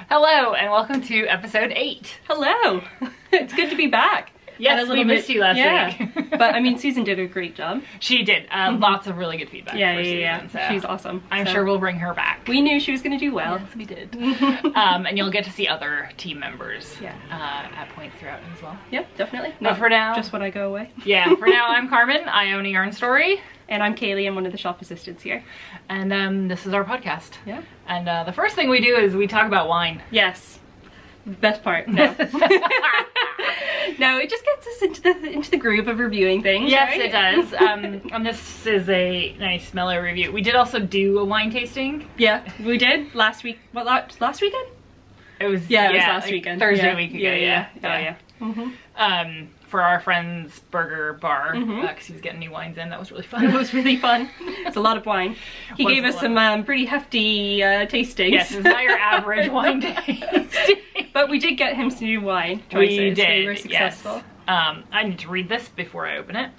Hello, and welcome to episode 8. Hello. It's good to be back. Yes, we missed you last week. But I mean, Susan did a great job. She did. Lots of really good feedback. Yeah. So she's awesome. I'm sure we'll bring her back. We knew she was going to do well. Yes, we did. And you'll get to see other team members at points throughout as well. Yep, definitely. But for now, just when I go away. Yeah, for now, I'm Carmen. I own a yarn story. And I'm Kayleigh. I'm one of the shop assistants here. And this is our podcast. Yeah. And the first thing we do is we talk about wine. Yes. Best part. No. No, it just gets us into the groove of reviewing things. Yes, right? it does. And this is a nice mellow review. We did also do a wine tasting. Yeah, we did last week. What, last weekend? It was it was last weekend. Thursday week ago. Yeah. Oh yeah. Mm-hmm. For our friend's burger bar, because he was getting new wines in. That was really fun. It was really fun. It's a lot of wine. He gave us some pretty hefty tastings. Yes, it's not your average wine taste. But we did get him some new wine choices. We did. They were successful. Yes. I need to read this before I open it.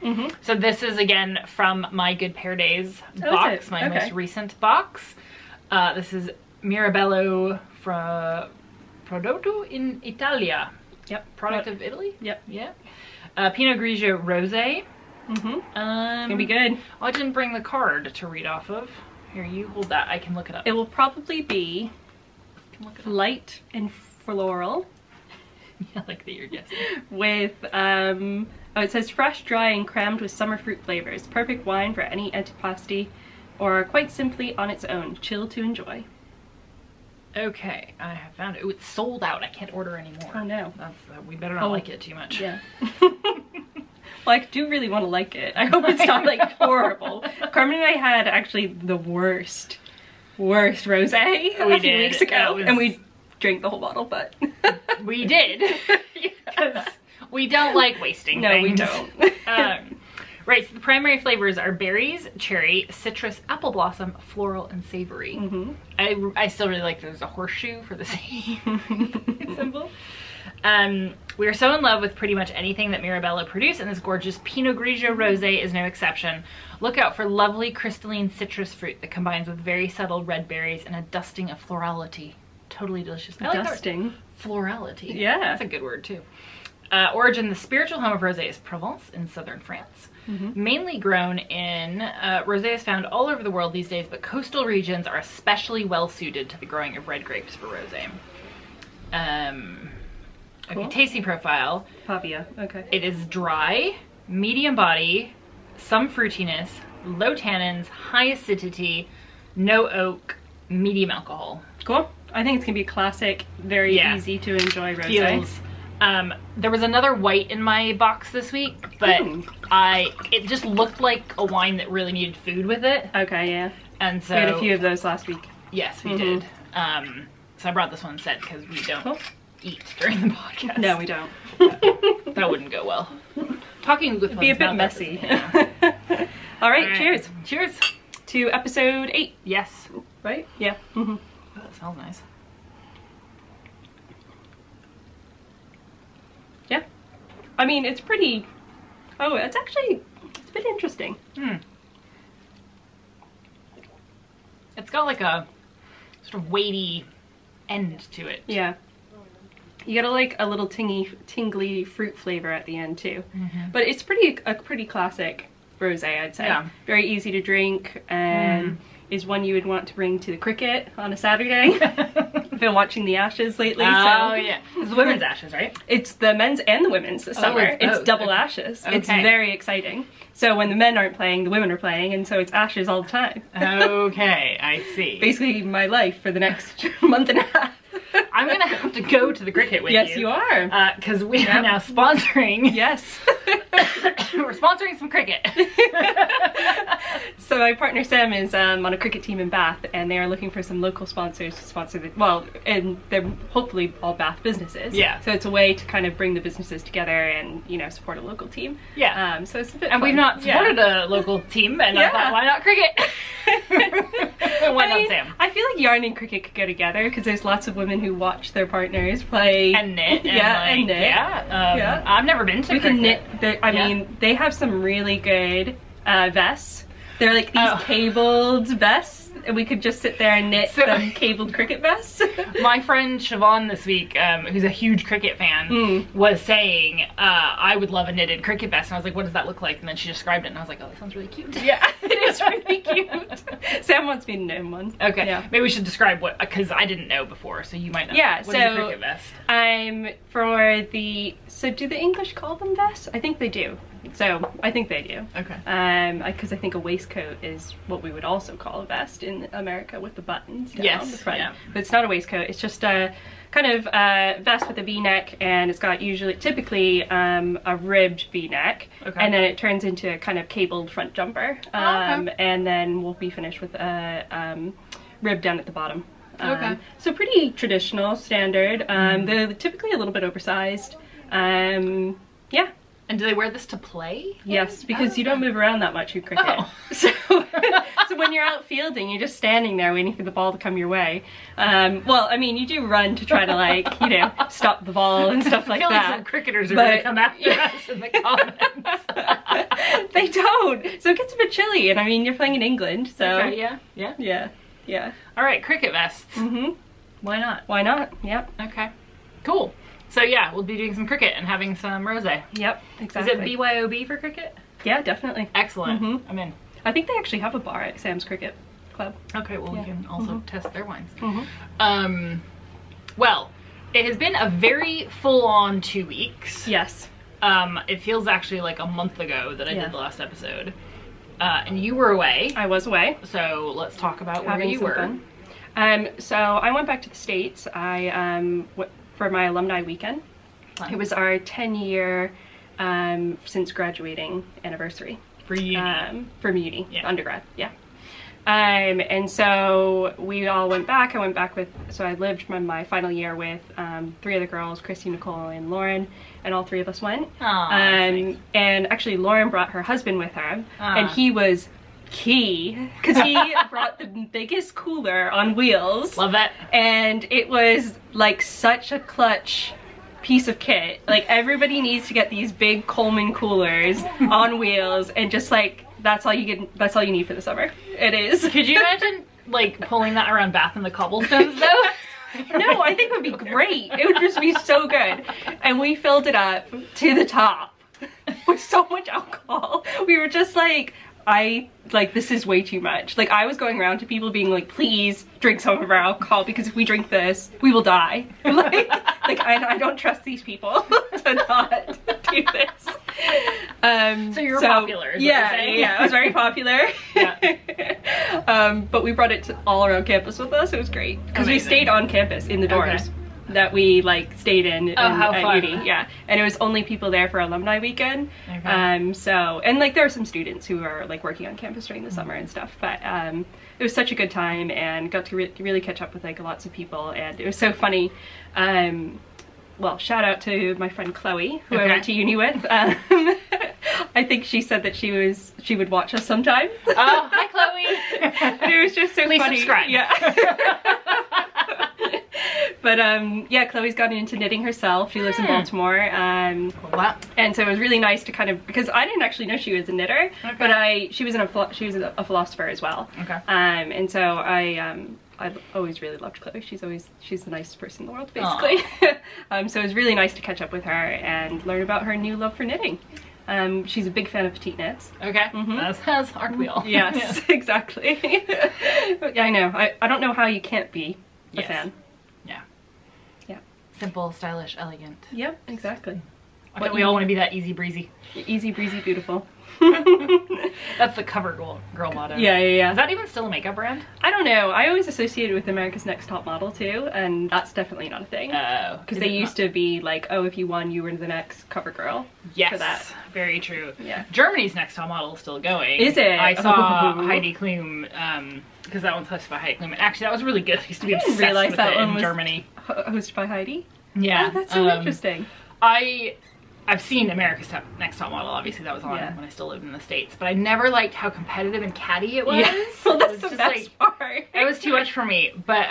So this is again from my Good Pair Days box, my most recent box. This is Mirabello from Prodotto in Italia. Yep. Product of Italy? Yep. Yeah. Pinot Grigio Rosé. It's gonna be good. Oh, I didn't bring the card to read off of. Here, you hold that. I can look it up. It will probably be light and floral. I like that you're guessing. With, oh, it says fresh, dry, and crammed with summer fruit flavors. Perfect wine for any antipasti, or quite simply on its own. Chill to enjoy. Okay, I have found it. Oh, it's sold out. I can't order anymore. Oh no. We better not like it too much. Yeah. Well, I do really want to like it. I hope it's not like horrible. Carmen and I had actually the worst rosé a few weeks ago, and we drank the whole bottle, but we did because we don't like wasting no, things. We don't. Right, so the primary flavors are berries, cherry, citrus, apple blossom, floral, and savory. I still really like there's a horseshoe for the same symbol. We are so in love with pretty much anything that Mirabello produced, and this gorgeous Pinot Grigio Rosé is no exception. Look out for lovely crystalline citrus fruit that combines with very subtle red berries and a dusting of florality. Totally delicious. I like dusting. Florality. Yeah. That's a good word too. Origin, the spiritual home of rosé is Provence in southern France. Mainly grown in, rosé is found all over the world these days, but coastal regions are especially well suited to the growing of red grapes for rosé. Okay, tasting profile. Pavia, okay. It is dry, medium body, some fruitiness, low tannins, high acidity, no oak, medium alcohol. Cool. I think it's gonna be classic, very easy to enjoy rosé. Feels. There was another white in my box this week, but it just looked like a wine that really needed food with it. Okay, yeah. And so we had a few of those last week. Yes, we did. So I brought this one instead because we don't eat during the podcast. No, we don't. That wouldn't go well. Talking with be a bit messy. All right, cheers. Cheers to episode 8. Yes. Right? Yeah. Oh, that smells nice. Yeah. I mean, it's pretty... Oh, it's a bit interesting. It's got like a sort of weighty end to it. Yeah. You got like a little tingly fruit flavor at the end too. But it's a pretty classic rosé, I'd say. Yeah. Very easy to drink, and is one you would want to bring to the cricket on a Saturday. I've been watching the Ashes lately. Oh yeah, it's the women's Ashes, right? It's the men's and the women's this summer. It's double Ashes. Okay. It's very exciting. So when the men aren't playing, the women are playing, and so it's Ashes all the time. Okay, I see. Basically my life for the next month and a half. I'm gonna have to go to the cricket with you. Yes, you are. Because we are now sponsoring. Yes. We're sponsoring some cricket. So my partner Sam is on a cricket team in Bath, and they are looking for some local sponsors to sponsor the, well, and they're hopefully all Bath businesses. Yeah. So it's a way to kind of bring the businesses together and, you know, support a local team. Yeah. So it's a bit and fun. We've not supported a local team, and I thought, why not cricket? Why not Sam? I feel like yarn and cricket could go together because there's lots of women who watch their partners play and knit. And and knit. Yeah. I've never been to cricket. Can knit. I mean, they have some really good vests. They're like these cabled vests and we could just sit there and knit some cabled cricket vests. My friend Siobhan this week, who's a huge cricket fan, was saying, I would love a knitted cricket vest. And I was like, what does that look like? And then she described it and I was like, oh, that sounds really cute. Yeah, it is really cute. Sam wants me to knit one. Okay, yeah. Maybe we should describe what, because I didn't know before, so you might know. Yeah, what is a cricket vest? So do the English call them vests? I think they do. So I think they do. Okay. Because I think a waistcoat is what we would also call a vest in America with the buttons down the front. Yeah. But it's not a waistcoat. It's just a kind of vest with a V-neck, and it's got typically a ribbed V-neck, and then it turns into a kind of cabled front jumper, and then we'll be finished with a rib down at the bottom. So pretty traditional, standard. They're typically a little bit oversized. Yeah. And do they wear this to play? Yes, because you don't move around that much in cricket. Oh. So when you're out fielding, you're just standing there waiting for the ball to come your way. Well, I mean, you do run to try to, like, you know, stop the ball and stuff like that. I feel like some cricketers are going to come after us in the comments. They don't. So it gets a bit chilly, and I mean, you're playing in England, so. Okay, yeah. All right, cricket vests. Why not? Why not? Yep. Okay. Cool. So yeah, we'll be doing some cricket and having some rosé. Yep, exactly. Is it BYOB for cricket? Yeah, definitely. Excellent. I'm in. I think they actually have a bar at Sam's Cricket Club. Okay, well we can also test their wines. Well, it has been a very full-on 2 weeks. Yes. It feels actually like a month ago that I did the last episode. And you were away. I was away. So let's talk about where you were. Fun. So I went back to the States. For my alumni weekend. It was our 10-year since graduating anniversary. For uni. For uni, undergrad, yeah. And so we all went back. So I lived my final year with 3 other girls, Christy, Nicole, and Lauren, and all 3 of us went. Nice. And actually Lauren brought her husband with her, and he was key, because he brought the biggest cooler on wheels. Love it. And it was like such a clutch piece of kit. Like, everybody needs to get these big Coleman coolers on wheels, and just like that's all you need for the summer. It is. Could you imagine like pulling that around Bath in the cobblestones though? No, I think it would be great. It would just be so good. And we filled it up to the top with so much alcohol. We were just like, this is way too much. Like, I was going around to people being like, please drink some of our alcohol, because if we drink this, we will die. I don't trust these people to not do this. So you were popular. Yeah, I was very popular. But we brought it all around campus with us. It was great, because we stayed on campus in the dorms. That we like stayed in at uni, yeah, and it was only people there for alumni weekend. So, and like there are some students who are like working on campus during the summer and stuff, but it was such a good time, and got to really catch up with like lots of people, and it was so funny. Well, shout out to my friend Chloe, who I went to uni with. I think she said that she would watch us sometime. Oh, hi Chloe. It was just so Please funny. Subscribe. Yeah. But yeah, Chloe's gotten into knitting herself. She lives in Baltimore. And so it was really nice to kind of, because I didn't actually know she was a knitter, but she was a philosopher as well. And so I've always really loved Chloe. She's the nicest person in the world, basically. So it was really nice to catch up with her and learn about her new love for knitting. She's a big fan of petite knits. That's aren't we all? Yes, exactly. Yeah, I know. I don't know how you can't be a fan. Yeah. Simple, stylish, elegant. Yep, exactly. I bet we all want to be that easy breezy. Easy breezy beautiful. That's the cover girl motto. Yeah. Is that even still a makeup brand? I don't know. I always associated with America's Next Top Model too, and that's definitely not a thing. Oh. Because they used to be like, oh, if you won, you were the next cover girl. Yes. For that. Very true. Yeah. Germany's Next Top Model is still going. Is it? I saw Heidi Klum, because that one's hosted by Heidi Klum. And actually, that was really good. I used to be obsessed with it in Germany. Hosted by Heidi? Yeah. Oh, that's so interesting. I've seen America's Next Top Model. Obviously, that was on when I still lived in the States. But I never liked how competitive and catty it was. Yeah. Well, that's the best part. It was too much for me. But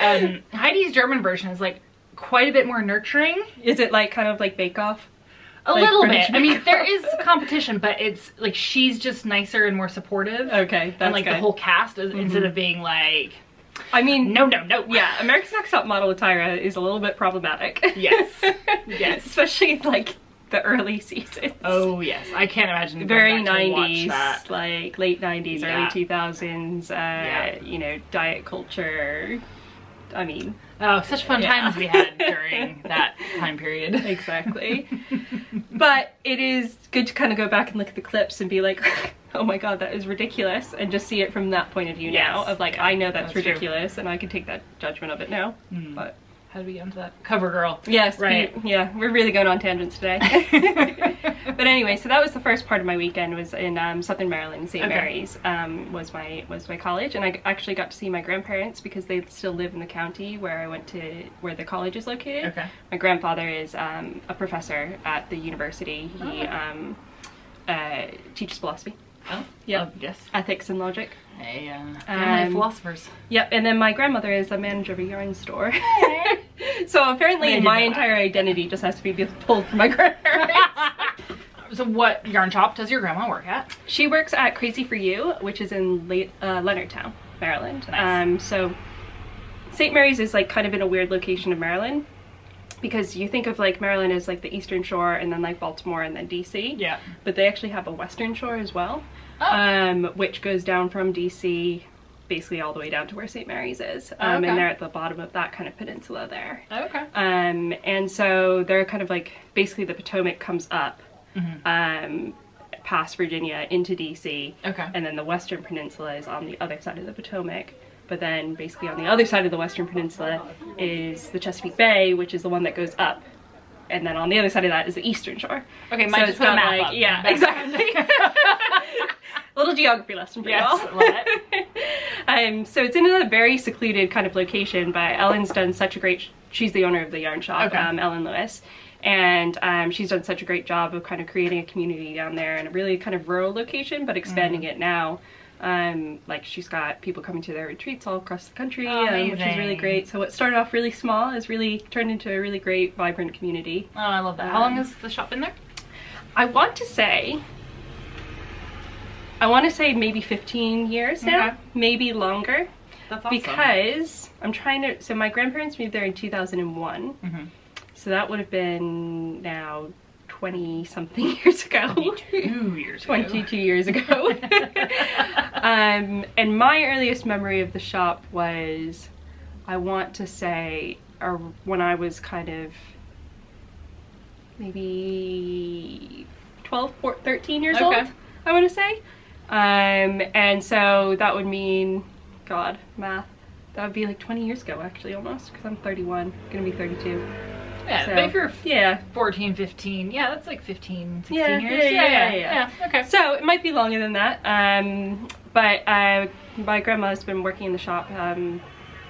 Heidi's German version is like quite a bit more nurturing. Is it like kind of like Bake Off? A little bit. I mean, there is competition, but it's like she's just nicer and more supportive. Okay, that's and like good. the whole cast is, instead of being like, I mean, no. Yeah, America's Next Top Model Tyra is a little bit problematic. Yes. Yes. Especially like the early seasons. Oh yes, I can't imagine. Very going back to watch 90s, that. like late 90s, Yeah. early 2000s. You know, diet culture. I mean, Oh, such fun times we had during that time period. exactly. But it is good to kind of go back and look at the clips and be like, oh my god, that is ridiculous, and just see it from that point of view now. Of like, I know that's ridiculous, and I can take that judgment of it now. But how did we get into that? Cover girl. yes, Right. we're really going on tangents today. But anyway, so that was the first part of my weekend. Was in Southern Maryland. St. Mary's was my college, and I actually got to see my grandparents because they still live in the county where I went to, where the college is located. Okay. My grandfather is a professor at the university. He teaches philosophy. Oh, yeah, yes. Ethics and logic. Hey, family philosophers. Yep, and then my grandmother is the manager of a yarn store. So apparently my entire identity just has to be pulled from my grandparents. So what yarn shop does your grandma work at? She works at Crazy For You, which is in Leonardtown, Maryland. Nice. So St. Mary's is like kind of in a weird location of Maryland, because you think of like Maryland as like the Eastern Shore and then like Baltimore and then DC. Yeah. But they actually have a Western Shore as well, which goes down from DC basically all the way down to where St. Mary's is. And they're at the bottom of that kind of peninsula there. Okay. And so they're kind of like, basically the Potomac comes up past Virginia into DC. Okay. And then the Western Peninsula is on the other side of the Potomac. But then basically on the other side of the Western Peninsula is the Chesapeake Bay, which is the one that goes up. And then on the other side of that is the Eastern Shore. Okay, might just put a map up. Yeah, exactly. Little geography lesson for y'all. So it's in a very secluded kind of location, but Ellen's done such a great, she's the owner of the yarn shop, Ellen Lewis. And she's done such a great job of kind of creating a community down there in a really kind of rural location, but expanding it now. Like she's got people coming to their retreats all across the country, which is really great. So what started off really small has really turned into a really great, vibrant community. Oh, I love that. How long has the shop been there? I want to say maybe 15 years now, maybe longer. That's awesome. Because I'm trying to, so my grandparents moved there in 2001. So that would have been now 20 something years ago. 22 years ago. And my earliest memory of the shop was, I want to say, when I was kind of maybe 12, 13 years old, I want to say. And so that would mean, God, math, that would be like 20 years ago actually, almost, because I'm 31, gonna be 32. Yeah, so, but if you're 14, 15, yeah, that's like 15, 16 years. Yeah, okay. So it might be longer than that. But my grandma's been working in the shop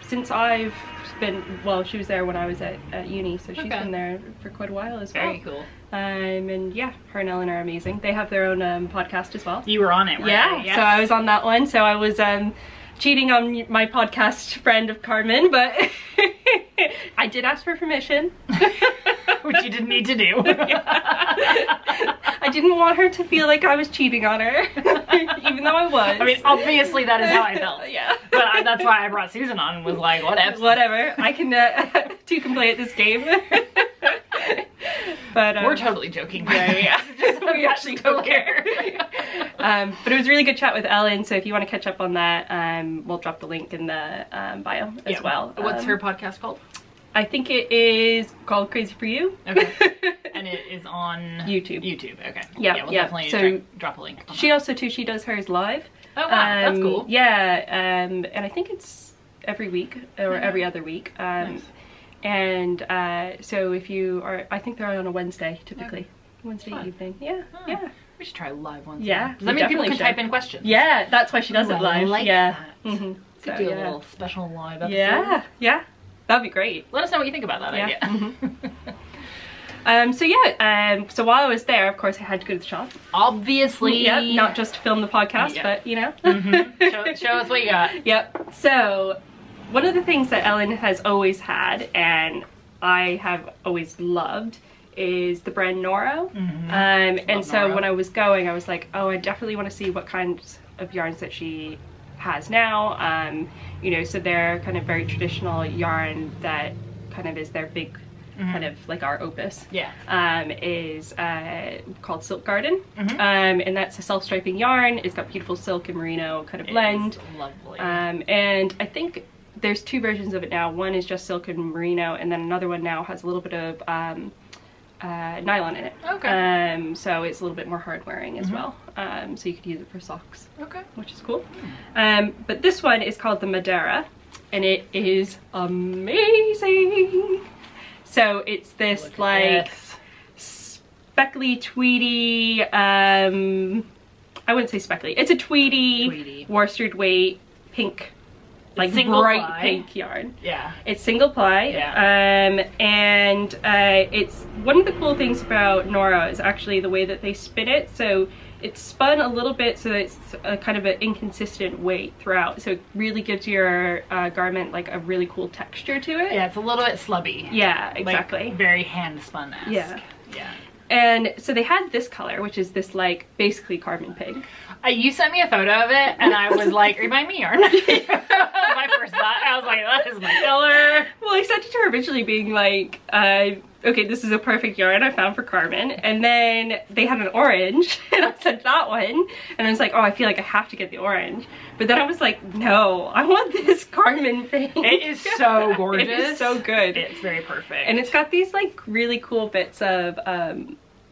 since I've been, well, she was there when I was at uni, so she's been there for quite a while as well. Very cool. And yeah, her and Ellen are amazing. They have their own podcast as well. You were on it, right? Yeah, yes. So I was on that one. So I was cheating on my podcast friend of Carmen, but I did ask for permission. Which you didn't need to do. I didn't want her to feel like I was cheating on her, even though I was. I mean, obviously that is how I felt. Yeah. But that's why I brought Susan on and was like, whatever. I can, two can play at this game. But we're totally joking. Yeah. We actually don't care. But it was a really good chat with Ellen, so if you want to catch up on that, we'll drop the link in the bio as well. What's her podcast called? I think it is called Crazy For You. Okay. And it is on YouTube. Okay. Yeah, we'll definitely drop a link. She also too, she does hers live. Oh wow, that's cool. Yeah, and I think it's every week or every other week. Nice. And so if you are, I think they're on a Wednesday typically. Wednesday evening. Yeah, yeah. We should try live ones. Yeah. Does that mean people can type in questions? Yeah, that's why she does it live. Like yeah. That. Could do a little special live episode. Yeah, yeah. That'd be great. Let us know what you think about that idea. So while I was there, of course, I had to go to the shop. Obviously. Yep, not just to film the podcast, but you know. Show us what you got. Yep. So one of the things that Ellen has always had, and I have always loved, is the brand Noro. And so Noro. when I was going, I was like, oh, I definitely want to see what kinds of yarns that she has now. You know, so they're kind of very traditional yarn that kind of is their big kind of like our opus. Is called Silk Garden. And that's a self-striping yarn. It's got beautiful silk and merino kind of blend. Lovely. And I think there's 2 versions of it now. One is just silk and merino, and then another one now has a little bit of nylon in it. Okay. So it's a little bit more hard wearing as well. So you could use it for socks. Okay. Which is cool. But this one is called the Madara, and it is amazing. So it's this speckly, tweedy, I wouldn't say speckly. It's a tweedy. worsted weight pink, like bright pink yarn. Yeah. It's single ply. Yeah. And it's one of the cool things about Noro is actually the way that they spin it. So it's spun a little bit so it's a kind of an inconsistent weight throughout. So it really gives your garment like a really cool texture to it. Yeah, it's a little bit slubby. Yeah, exactly. Like very hand spun-esque. Yeah. Yeah. And so they had this color, which is this like basically Carmen pink. You sent me a photo of it and I was like, remind me yarn. My first thought, I was like, that is my color. Well, I sent it to her originally being like, okay, this is a perfect yarn I found for Carmen. And then they had an orange and I said that one. And I was like, oh, I feel like I have to get the orange. But then I was like, no, I want this Carmen pink. It is so gorgeous. It is so good. It's very perfect. And it's got these like really cool bits of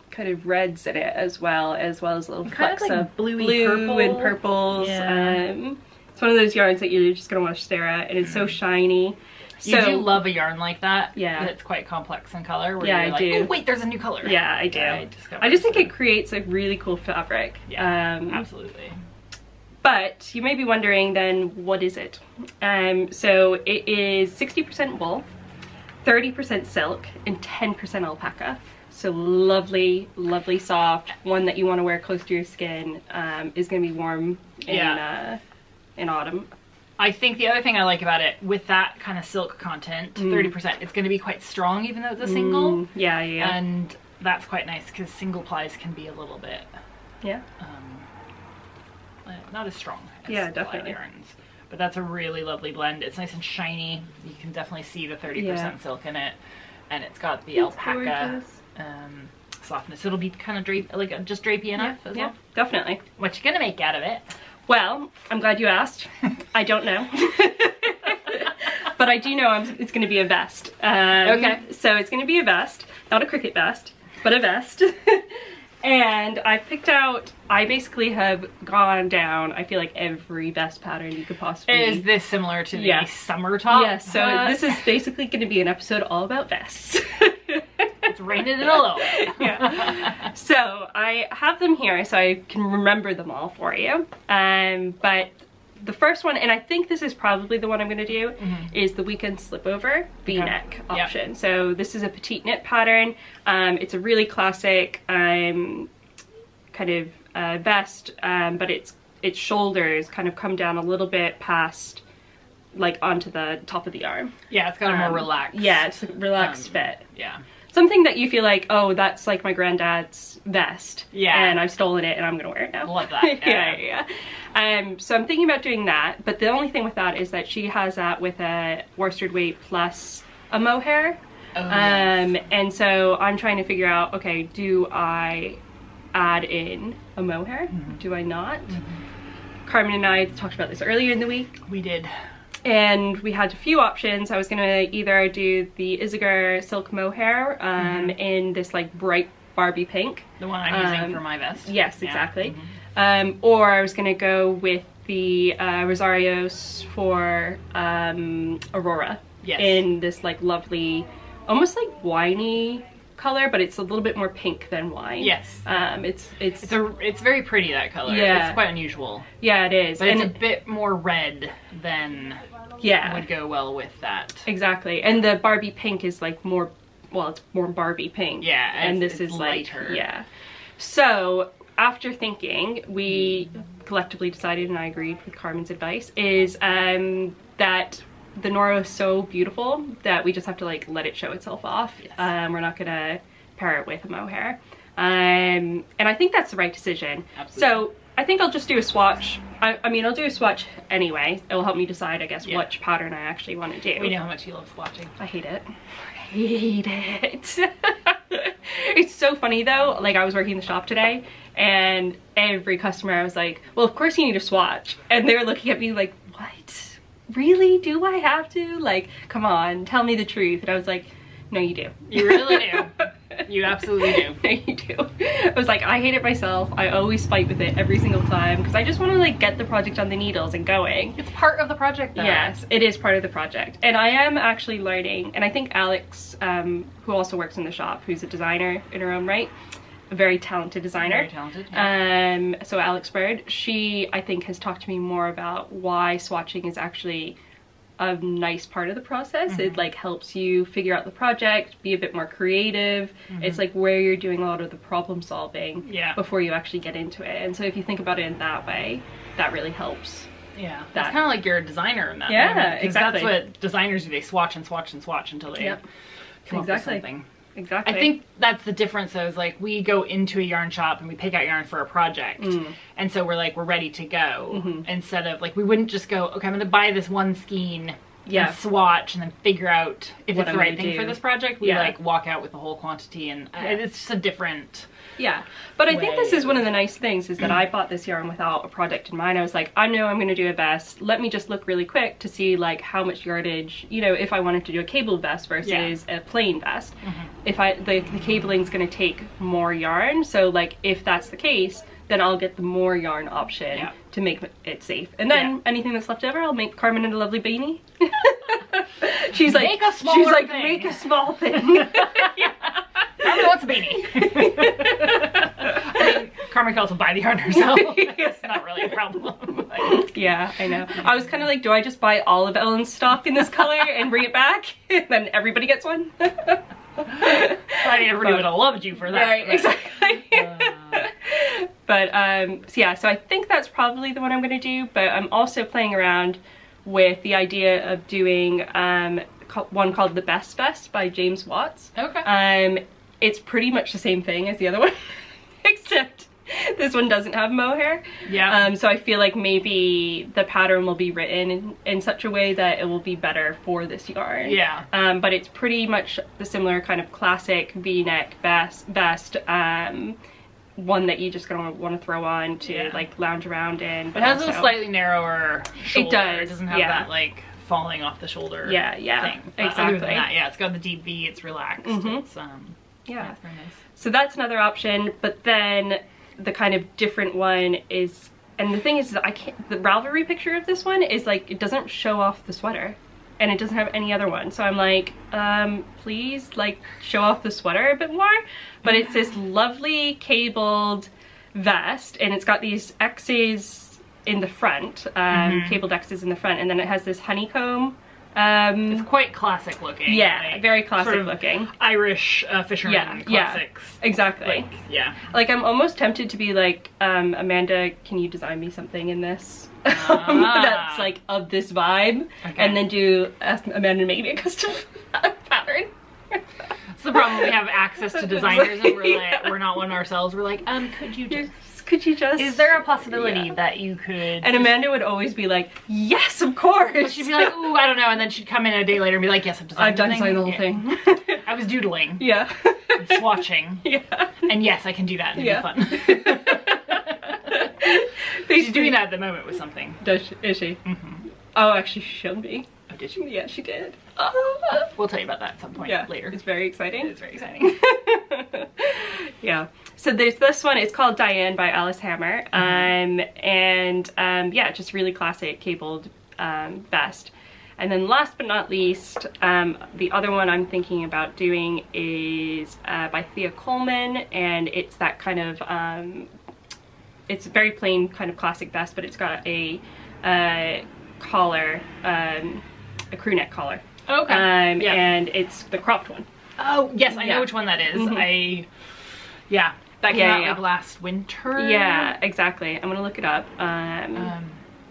kind of reds in it as well as little flecks like of blue purple and purples. Yeah. It's one of those yarns that you're just gonna want to stare at, and it's so shiny. You do love a yarn like that. Yeah. It's quite complex in color. Where Yeah, you're I do. Oh wait, there's a new color. Yeah, I do. I just think it creates a really cool fabric. Yeah, absolutely. But you may be wondering then, what is it? So it is 60% wool, 30% silk, and 10% alpaca. So lovely, lovely soft, one that you want to wear close to your skin, is going to be warm in autumn. I think the other thing I like about it, with that kind of silk content, 30%, it's going to be quite strong even though it's a single. Yeah. And that's quite nice because single plies can be a little bit, not as strong as definitely. yarns. But that's a really lovely blend. It's nice and shiny. You can definitely see the 30% silk in it. And it's got the alpaca softness. It'll be kind of just drapey enough as well. Definitely. What you gonna make out of it? Well, I'm glad you asked. I don't know. But I do know it's going to be a vest. Okay. So it's going to be a vest. Not a cricket vest, but a vest. And I picked out, I basically have gone down, I feel like every vest pattern you could possibly. Is this similar to the summer top? Yes, so this is basically going to be an episode all about vests. It's raining it a little bit. Yeah. So I have them here so I can remember them all for you. But the first one, and I think this is probably the one I'm going to do, is the weekend slipover v-neck option. Yep. So this is a petite knit pattern. It's a really classic kind of vest, but its shoulders kind of come down a little bit past, like onto the top of the arm. Yeah, it's kind of more relaxed. Yeah, it's a relaxed fit. Yeah. Something that you feel like, oh, that's like my granddad's vest. Yeah. And I've stolen it and I'm gonna wear it now. Love that. Yeah. So I'm thinking about doing that, but the only thing with that is that she has that with a worsted weight plus a mohair. Oh, yes. And so I'm trying to figure out, okay, do I add in a mohair? Do I not? Carmen and I talked about this earlier in the week. We did. And we had a few options. I was gonna either do the Isagar silk mohair in this like bright Barbie pink. The one I'm using for my vest. Yes, exactly. Or I was gonna go with the Rosarios for Aurora. Yes. In this like lovely, almost like winey color, but it's a little bit more pink than wine. Yes. It's very pretty, that color. Yeah. It's quite unusual. Yeah, it is. But it's a bit more red than would go well with that. Exactly. And the Barbie pink is like more, well, it's more Barbie pink. Yeah. And this is lighter. Yeah. So after thinking, we collectively decided, and I agreed with Carmen's advice, is that the Noro is so beautiful that we just have to like let it show itself off. Yes. We're not gonna pair it with a mohair. And I think that's the right decision. Absolutely. So I think I'll just do a swatch. I mean, I'll do a swatch anyway. It will help me decide, I guess, which pattern I actually want to do. We know how much you love swatching. I hate it. I hate it. It's so funny though. Like, I was working in the shop today, and every customer I was like, well, of course you need a swatch. And they were looking at me like, what? Really? Do I have to? Like, come on, tell me the truth. And I was like, no, you do. You really do. You absolutely do. No, you do. I was like, I hate it myself. I always fight with it every single time because I just want to like get the project on the needles and going. It's part of the project though. Yes, it is part of the project. And I am actually learning, and I think Alex, who also works in the shop, who's a designer in her own right, a very talented designer. Very talented, yeah. So Alex Bird, she, I think, has talked to me more about why swatching is actually a nice part of the process. It like helps you figure out the project, be a bit more creative. It's like where you're doing a lot of the problem solving before you actually get into it. And so if you think about it in that way, that really helps. Yeah, that's kind of like you're a designer in that moment, exactly. That's what designers do. They swatch and swatch and swatch until they come up with something. Exactly. I think that's the difference though, is like we go into a yarn shop and we pick out yarn for a project. And so we're like, we're ready to go. Instead of like, we wouldn't just go, okay, I'm going to buy this one skein and swatch and then figure out if it's the right thing for this project. We like walk out with the whole quantity, and it's just a different but I think this is one of the nice things is that I bought this yarn without a project in mind. I was like, I know I'm going to do a vest. Let me just look really quick to see like how much yardage, you know, if I wanted to do a cabled vest versus a plain vest. If the cabling is going to take more yarn, so like if that's the case, then I'll get the more yarn option to make it safe. And then anything that's left over, I'll make Carmen in a lovely beanie. She's like, make a small thing. Carmen wants a beanie. I mean, Carmen can also buy the yarn herself. It's not really a problem. Yeah, I know. I was kind of like, do I just buy all of Ellen's stock in this color and bring it back? And then everybody gets one? I think everybody would have loved you for that. Right, exactly. But so yeah, so I think that's probably the one I'm going to do, but I'm also playing around with the idea of doing one called The Best Vest by James Watts. Okay. It's pretty much the same thing as the other one, except this one doesn't have mohair. Yeah. So I feel like maybe the pattern will be written in such a way that it will be better for this yarn. Yeah. But it's pretty much the similar kind of classic V-neck vest, one that you just gonna want to throw on to like lounge around in. But it has a slightly narrower shoulder. It does. It doesn't have that like falling off the shoulder thing. Exactly. Other than that, it's got the deep V, it's relaxed. It's it's very nice. So that's another option, but then the kind of different one is, and the thing is I can't, the Ravelry picture of this one is like, it doesn't show off the sweater, and it doesn't have any other one. So I'm like, please like show off the sweater a bit more. But it's this lovely cabled vest, and it's got these X's in the front, cabled X's in the front, and then it has this honeycomb. It's quite classic looking. Yeah, like, very classic sort of looking. Irish fisherman classics. Yeah, exactly. Like, like I'm almost tempted to be like, Amanda, can you design me something in this? That's like of this vibe, and then ask Amanda to make me a custom pattern. It's the problem, we have access to designers and we're like, we're not one ourselves. We're like, could you just is there a possibility that you could? And Amanda would always be like, yes, of course. But she'd be like, ooh, I don't know, and then she'd come in a day later and be like, yes, I've done the whole thing. I was doodling. Yeah. And swatching. Yeah. And yes, I can do that and it'd be fun. She's doing that at the moment with something. Is she? Oh, actually she showed me. Oh, did she? Yeah, she did. We'll tell you about that at some point later. It's very exciting. It's very exciting. Yeah. So there's this one, it's called Diane by Alice Hammer. Just really classic cabled vest. And then last but not least, the other one I'm thinking about doing is by Thea Coleman, and it's that kind of, it's a very plain kind of classic vest, but it's got a collar, a crew neck collar. Okay. And it's the cropped one. Oh, yes, I know which one that is. That came out like last winter. Yeah, exactly. I'm gonna look it up.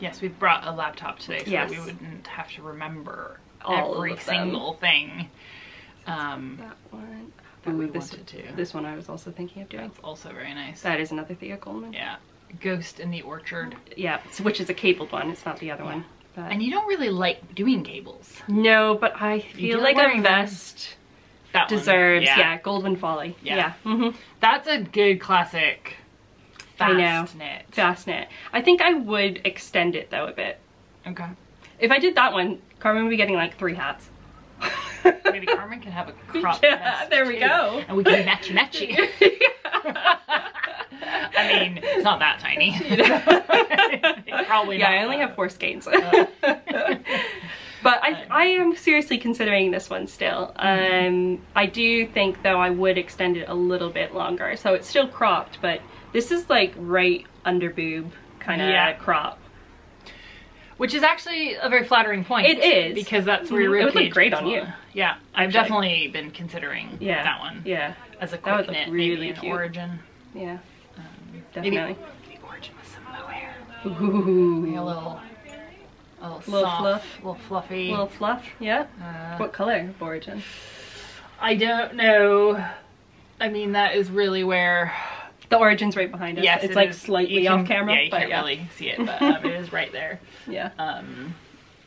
Yes, we brought a laptop today so that we wouldn't have to remember every single thing. That one. that we wanted to. This one I was also thinking of doing. That's also very nice. That is another Thea Coleman. Yeah. Ghost in the Orchard. Yeah, which is a cabled one. It's not the other one. But... And you don't really like doing cables. No, but I feel like a vest deserves, Goldwyn Folly. Yeah. That's a good classic fast knit. Fast knit. I think I would extend it though a bit. Okay. If I did that one, Carmen would be getting like 3 hats. Maybe Carmen can have a crop vest there we go. And we can matchy. I mean, it's not that tiny. Probably not. I only have 4 skeins. But I am seriously considering this one still. I do think though I would extend it a little bit longer. So it's still cropped, but this is like right under boob kind of crop. Which is actually a very flattering point. It is. Because that's where your ribcage would look great on you. Yeah, I've definitely been considering that one. Yeah. As a quick knit, really maybe an Origin. Yeah, definitely. Maybe the Origin with some mohair. Ooh. Maybe a little soft, fluff. A little fluffy. A little fluff, yeah. What color of Origin? I don't know. I mean, that is really where... The Origin's right behind us. Yes, it's like slightly off camera. Yeah, you can't really see it, but it is right there. Yeah.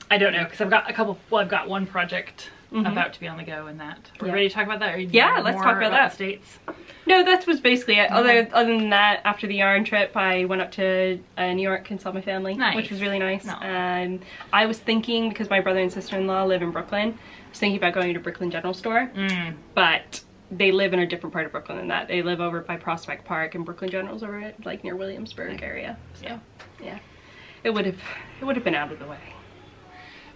I don't know, because I've got I've got one project about to be on the go in that. Are we ready to talk about that? Or let's talk about that. States? No, that was basically it. Other than that, after the yarn trip, I went up to New York and saw my family, which was really nice. I was thinking, because my brother and sister-in-law live in Brooklyn, I was thinking about going to Brooklyn General Store, but they live in a different part of Brooklyn than that. They live over by Prospect Park, and Brooklyn General's over at like near Williamsburg area. So yeah, it would have been out of the way.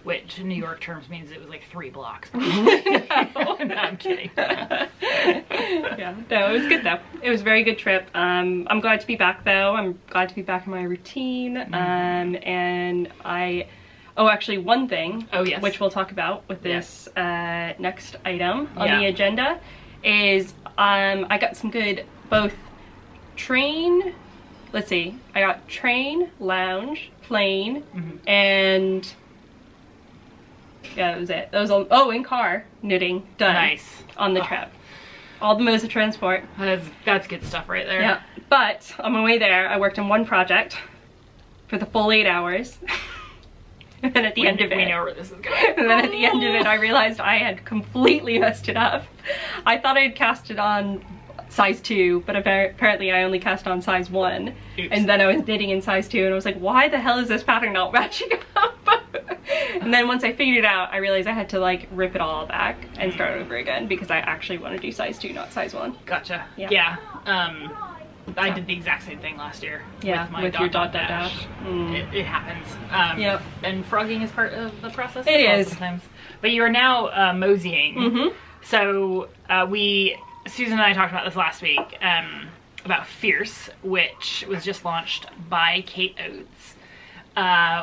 Which in New York terms means it was like 3 blocks. No, I'm kidding. Yeah, no, it was good though. It was a very good trip. I'm glad to be back though. I'm glad to be back in my routine. And actually one thing, which we'll talk about with this next item on the agenda is I got some good I got train, lounge, plain, and that was it. That was all, in car knitting done. Nice. On the trip. All the modes of transport. That's good stuff right there. Yeah. But on my way there, I worked on one project for the full 8 hours. And then at the end of it, we know where this is going. And then at the end of it, I realized I had completely messed it up. I thought I had cast it on size 2, but apparently I only cast on size 1. Oops. And then I was knitting in size 2, and I was like, why the hell is this pattern not matching up? And then once I figured it out, I realized I had to like rip it all back and start over again because I actually want to do size 2, not size 1. Gotcha. Yeah. I did the exact same thing last year. Yeah, with your dot dash. It happens. Yep. And frogging is part of the process. It is sometimes. But you are now moseying. So Susan and I talked about this last week about Fierce, which was just launched by Kate Oates.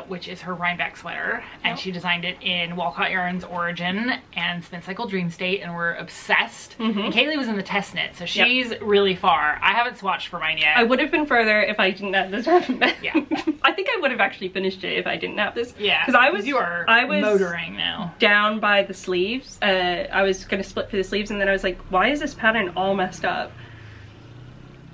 Which is her Rhinebeck sweater, and she designed it in Walcot Yarns Origin and Spincycle Dream State, and we're obsessed. And Kayleigh was in the test knit, so she's really far. I haven't swatched for mine yet. I would have been further if I didn't have this. Yeah. I think I would have actually finished it if I didn't have this. Yeah, because I was motoring now. Down by the sleeves. I was going to split for the sleeves, and then I was like, why is this pattern all messed up?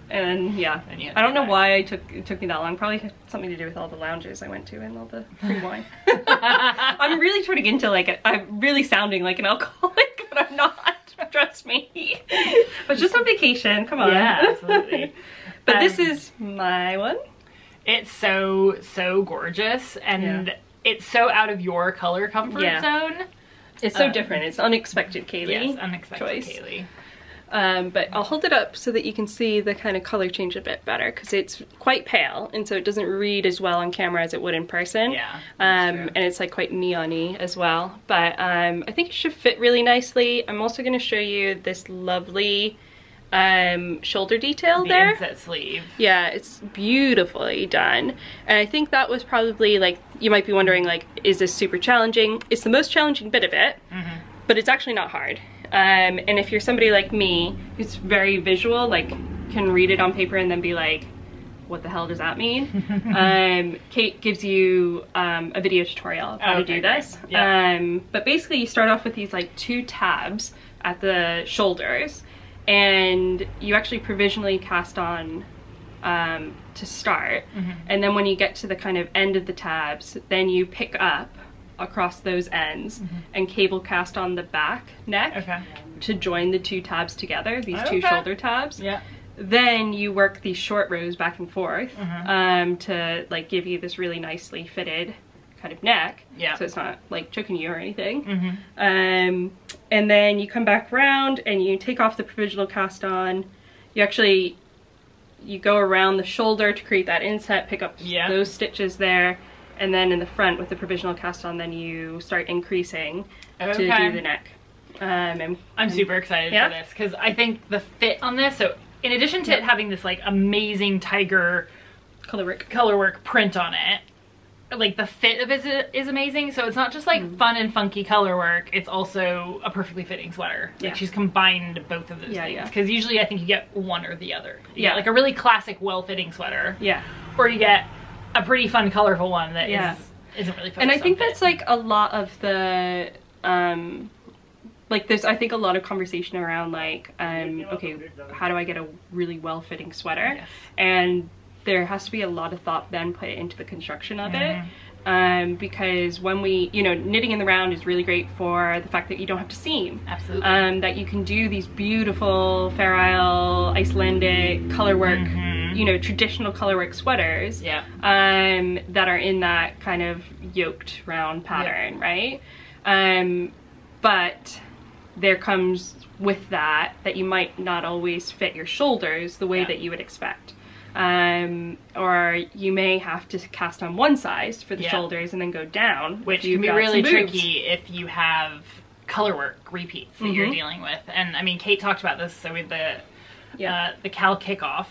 And I don't know why it took me that long. Probably had something to do with all the lounges I went to and all the free wine. I'm really turning into I'm really sounding like an alcoholic, but I'm not. Trust me. But just on vacation, come on. Yeah, absolutely. But this is my one. It's so gorgeous, and it's so out of your color comfort zone. It's so different. It's unexpected Kayleigh. Yes, unexpected Kayleigh. But I'll hold it up so that you can see the kind of color change a bit better, because it's quite pale, and so it doesn't read as well on camera as it would in person. Yeah, and it's like quite neon-y as well. But I think it should fit really nicely. I'm also going to show you this lovely shoulder detail there. The inset sleeve. Yeah, it's beautifully done. And I think that was probably, like, you might be wondering, like, is this super challenging? It's the most challenging bit of it, but it's actually not hard. And if you're somebody like me who's very visual, like can read it on paper and then be like, what the hell does that mean? Kate gives you a video tutorial of how to do this. But basically you start off with these like 2 tabs at the shoulders, and you actually provisionally cast on to start, and then when you get to the kind of end of the tabs, then you pick up across those ends and cable cast on the back neck to join the 2 tabs together, these 2 shoulder tabs. Then you work these short rows back and forth to like give you this really nicely fitted kind of neck, so it's not like choking you or anything. And then you come back around and you take off the provisional cast on. You go around the shoulder to create that inset, pick up those stitches there, and then in the front with the provisional cast on, then you start increasing to do the neck. I'm super excited for this because I think the fit on this, so in addition to it having this like amazing tiger colorwork print on it, like the fit of it is amazing. So it's not just like fun and funky colorwork, it's also a perfectly fitting sweater. Like she's combined both of those things. Because usually I think you get one or the other. You get like a really classic well-fitting sweater. Or you get a pretty fun colorful one that isn't really focused And I think on that's like a lot of the like there's I think a lot of conversation around like okay, how do I get a really well-fitting sweater? And there has to be a lot of thought then put into the construction of it, because when we, you know, knitting in the round is really great for the fact that you don't have to seam. That you can do these beautiful Fair Isle, Icelandic colorwork, you know, traditional colorwork sweaters that are in that kind of yoked round pattern, right? But there comes with that you might not always fit your shoulders the way that you would expect. Or you may have to cast on one size for the shoulders and then go down, which can be really tricky if you have colorwork repeats that you're dealing with. And I mean, Kate talked about this, so with the Cal kickoff,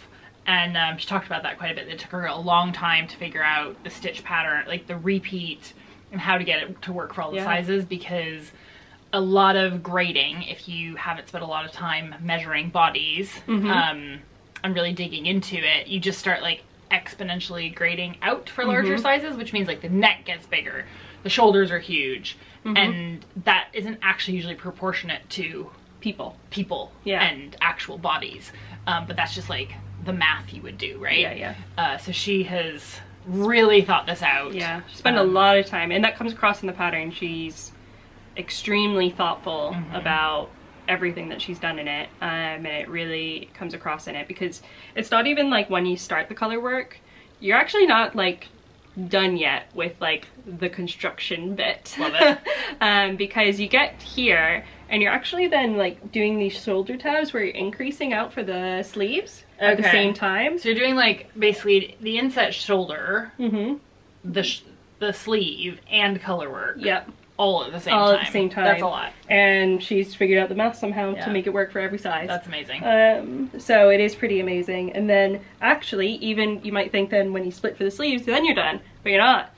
and she talked about that quite a bit. It took her a long time to figure out the stitch pattern, like the repeat, and how to get it to work for all the sizes, because a lot of grading, if you haven't spent a lot of time measuring bodies, and really digging into it, you just start like exponentially grading out for larger sizes, which means like the neck gets bigger, the shoulders are huge, and that isn't actually usually proportionate to people and actual bodies, but that's just like the math you would do, right? So she has really thought this out. She spent a lot of time, and that comes across in the pattern. She's extremely thoughtful about everything that she's done in it, and it really comes across in it, because it's not even like when you start the color work, you're actually not like done yet with like the construction bit. Love it. Because you get here and you're actually then like doing these shoulder tabs where you're increasing out for the sleeves at the same time. So you're doing like basically the inset shoulder, the sleeve, and color work. All at the same time. All at the same time. That's a lot. And she's figured out the math somehow to make it work for every size. That's amazing. So it is pretty amazing. And then actually, even you might think then when you split for the sleeves, then you're done. But you're not.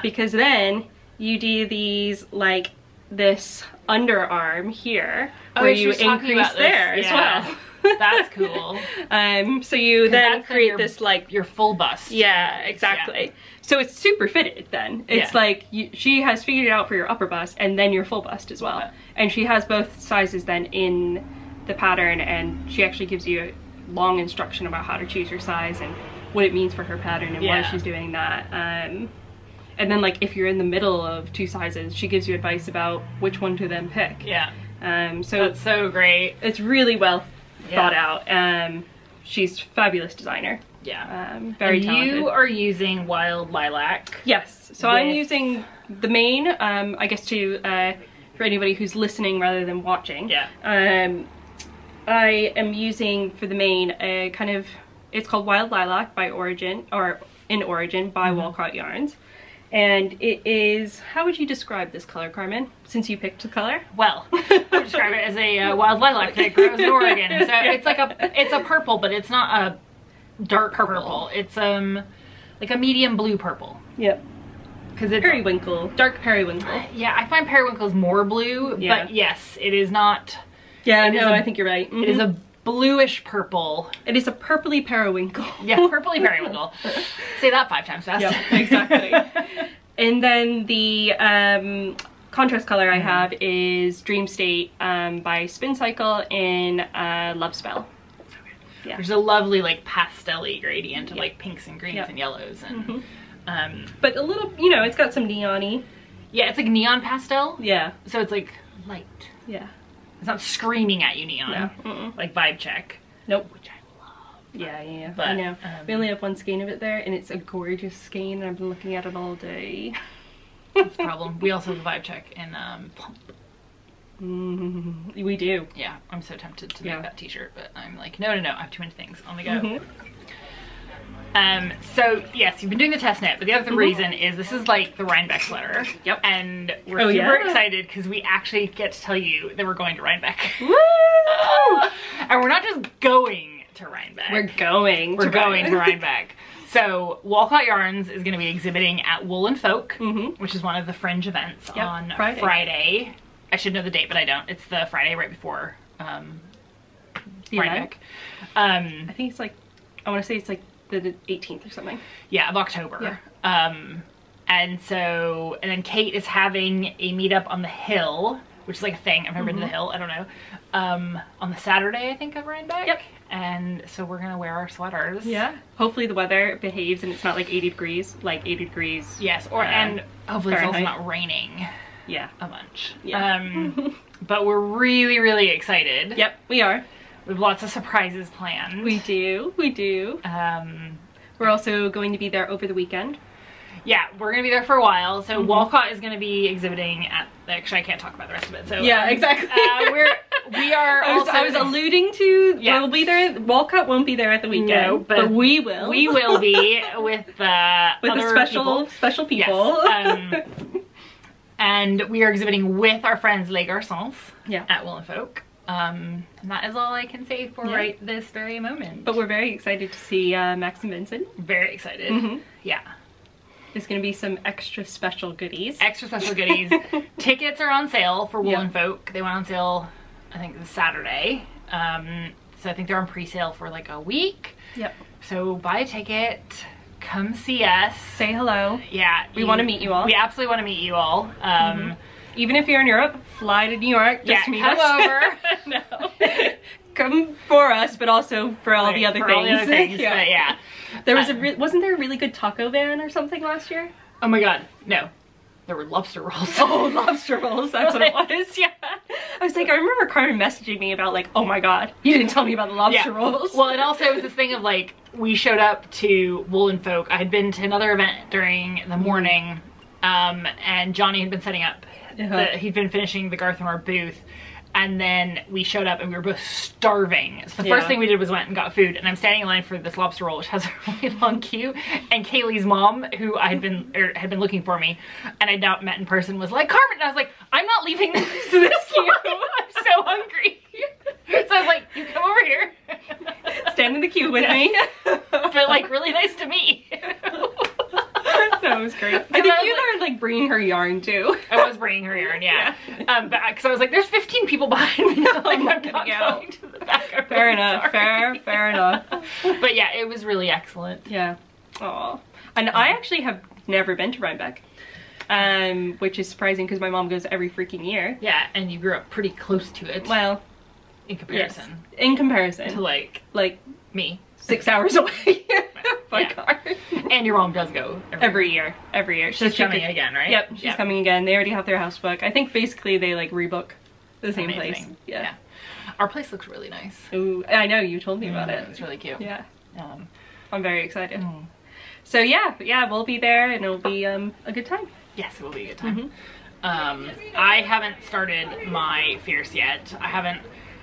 Because then you do these like this underarm here where you increase there as well. That's cool. So you then create this like your full bust. Yeah, exactly. So it's super fitted then. It's like she has figured it out for your upper bust and then your full bust as well. And she has both sizes then in the pattern, and she actually gives you a long instruction about how to choose your size and what it means for her pattern and why she's doing that. And then like if you're in the middle of two sizes, she gives you advice about which one to then pick. So that's so great. It's really well thought out. She's a fabulous designer. Very talented. You are using Wild Lilac. Yes. So I'm using the main, I guess to, for anybody who's listening rather than watching. I am using for the main a kind of, it's called Wild Lilac by Origin, or in Origin by Walcot Yarns. And it is, how would you describe this color, Carmen, since you picked the color? Well, I would describe it as a wild lilac that grows in Oregon. So it's like it's a purple, but it's not a dark purple. It's like a medium blue purple. Because it's periwinkle, dark periwinkle. Yeah, I find periwinkle is more blue, but yes, it is not. I think you're right. It is a bluish purple. It is a purpley periwinkle. Purpley periwinkle. Say that 5 times fast. Exactly. And then the contrast color I have is Dream State by Spincycle in Lovespell. Yeah. There's a lovely like pastel-y gradient of like pinks and greens and yellows and but a little, you know, it's got some neon-y. Yeah, it's like neon pastel. Yeah. So it's like light. Yeah. It's not screaming at you neon. No. Like Vibe Check. Nope. Which I love. Yeah. But, I know. We only have one skein of it there, and it's a gorgeous skein, and I've been looking at it all day. That's the problem. We also have the Vibe Check in Plump. We do. Yeah, I'm so tempted to make that t-shirt, but I'm like, no, I have too many things on the go. So yes, you've been doing the test knit, but the other reason is this is like the Rhinebeck sweater. Yep. And we're super excited because we actually get to tell you that we're going to Rhinebeck. Woo! And we're not just going to Rhinebeck. We're going to Rhinebeck. So Walcot Yarns is going to be exhibiting at Wool and Folk, which is one of the fringe events on Friday. I should know the date, but I don't. It's the Friday right before Rhinebeck. I think it's like, I want to say it's like the 18th or something. Yeah, of October. Yeah. And then Kate is having a meetup on the Hill, which is like a thing. I've never been to the Hill. I don't know. On the Saturday, I think, of Rhinebeck. Yep. And so we're gonna wear our sweaters. Yeah. Hopefully the weather behaves and it's not like 80 degrees. Like 80 degrees. Yes. And hopefully it's also not raining. Yeah. A bunch. Yeah. But we're really, really excited. Yep, we are. We have lots of surprises planned. We do. We're also going to be there over the weekend. Yeah, we're going to be there for a while. So Walcot is going to be exhibiting at, actually I can't talk about the rest of it. So yeah, exactly. we are also, I was alluding to, we'll be there. Walcot won't be there at the weekend, no, but we will. We will be with the special people. Yes. And we are exhibiting with our friends Les Garçons at Wool and Folk. And that is all I can say for right this very moment. But we're very excited to see Max and Vincent. Very excited. Yeah. There's going to be some extra special goodies. Tickets are on sale for Wool and Folk. They went on sale, I think, this Saturday. So I think they're on pre-sale for like a week. Yep. So buy a ticket. Come see us. Say hello. Yeah. We want to meet you all. We absolutely want to meet you all. Even if you're in Europe, fly to New York just to meet us. Come over. No. Come for us, but also for all the other things. All the other things, but yeah. There was wasn't there a really good taco van or something last year? Oh my god, no. There were lobster rolls. Oh, lobster rolls, that's what it was, yeah. I was like, I remember Carmen messaging me about like, oh my god, you didn't tell me about the lobster rolls. Well, it also was this thing of like, we showed up to Wool and Folk. I had been to another event during the morning, and Johnny had been setting up, he'd been finishing the Garçons booth. And then we showed up and we were both starving. So the first thing we did was went and got food. And I'm standing in line for this lobster roll, which has a really long queue. And Kayleigh's mom, who had been looking for me, and I'd not met in person, was like, Carmen. And I was like, I'm not leaving this queue. I'm so hungry. So I was like, you come over here. Stand in the queue with me. But like, really nice to meet you. That was great. I think you were like bringing her yarn too. I was bringing her yarn, yeah. But because I was like, there's 15 people behind me. Like, I'm not going to the back. Fair enough. Fair enough. But yeah, it was really excellent. Yeah. Aw. And I actually have never been to Rhinebeck, which is surprising because my mom goes every freaking year. Yeah, and you grew up pretty close to it. Well, in comparison. Yes. In comparison to like me. 6 hours away by car. And your mom does go every year. She's coming again, right? Yep, she's coming again. They already have their house book. I think basically they like rebook the same place. Yeah. Our place looks really nice. Ooh, I know, you told me about it. It's really cute. Yeah. I'm very excited. So yeah, we'll be there and it'll be a good time. Yes, it will be a good time. I haven't started my Fierce yet.